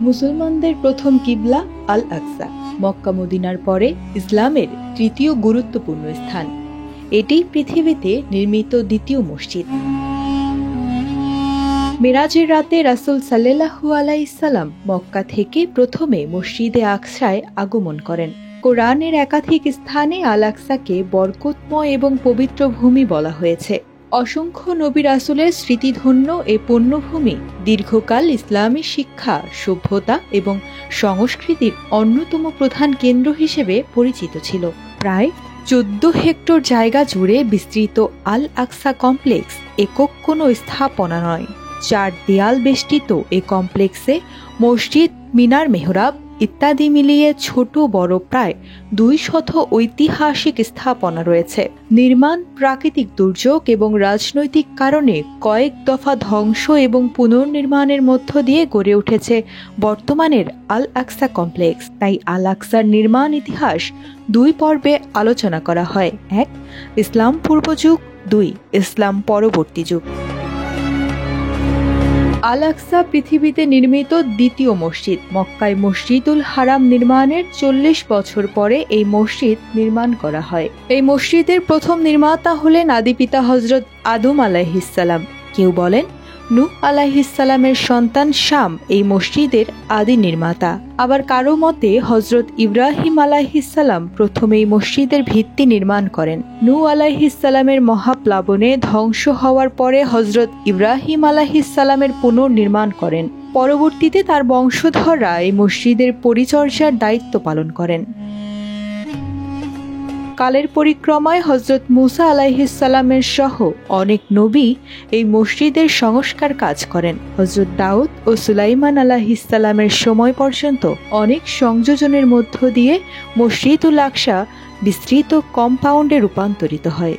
মুসলমানদের প্রথম কিবলা আল আকসা, মক্কা মদিনার পরে ইসলামের তৃতীয় গুরুত্বপূর্ণ স্থান। এটি পৃথিবীতে নির্মিত দ্বিতীয় মসজিদ। মেরাজের রাতে রাসূল সাল্লাল্লাহু আলাইহিস সাল্লাম মক্কা থেকে প্রথমে মসজিদে আকসায় আগমন করেন। কোরআনের একাধিক স্থানে আল আকসাকে বরকতময় এবং পবিত্র ভূমি বলা হয়েছে। অসংখ্য নবী রাসূলের স্মৃতিধন্য এ পুণ্যভূমি দীর্ঘকাল ইসলামী শিক্ষা, সভ্যতা এবং সংস্কৃতির অন্যতম প্রধান কেন্দ্র হিসেবে পরিচিত ছিল। প্রায় 14 হেক্টর জায়গা জুড়ে বিস্তৃত আল আকসা কমপ্লেক্স একক কোনো স্থাপনা নয়। 4 দেয়াল বেষ্টিত এ কমপ্লেক্সে মসজিদ, মিনার, মেহরাব ইত্যাদি মিলিয়ে ছোট বড় প্রায় 200 ঐতিহাসিক স্থাপনা রয়েছে। নির্মাণ, প্রাকৃতিক দুর্যোগ এবং রাজনৈতিক কারণে কয়েক দফা ধ্বংস এবং পুনর্নির্মাণের মধ্য দিয়ে গড়ে উঠেছে বর্তমানের আল আকসা কমপ্লেক্স। তাই আল আকসার নির্মাণ ইতিহাস 2 পর্বে আলোচনা করা হয়। 1. ইসলাম পূর্ব যুগ, 2. ইসলাম পরবর্তী যুগ। আল আকসা পৃথিবীতে নির্মিত দ্বিতীয় মসজিদ। মক্কায় মসজিদুল হারাম নির্মাণের 40 বছর পরে এই মসজিদ নির্মাণ করা হয়। এই মসজিদের প্রথম নির্মাতা হলেন আদিপিতা হযরত আদম আলাইহিস সালাম। কেউ বলেন নূহ আলাইহিস সালামের সন্তান শাম এই মসজিদের আদি নির্মাতা। আবার কারো মতে হযরত ইব্রাহিম আলাইহিস সালাম প্রথম এই মসজিদের ভিত্তি নির্মাণ করেন। নূহ আলাইহিস সালামের মহাপ্লাবনে ধ্বংস হওয়ার পরে হযরত ইব্রাহিম আলাইহিস সালামের পুনর্নির্মাণ করেন। পরবর্তীতে তার বংশধররা এই মসজিদের পরিচর্যার দায়িত্ব পালন করেন। কালের পরিক্রমায় হযরত মুসা আলাইহিস সালামের সহ অনেক নবী এই মসজিদের সংস্কার কাজ করেন। হযরত দাউদ ও সুলাইমান আলাইহিস সালামের সময় পর্যন্ত অনেক সংযোজনের মধ্য দিয়ে মসজিদুল আকসা বিস্তৃত কম্পাউন্ডে রূপান্তরিত হয়।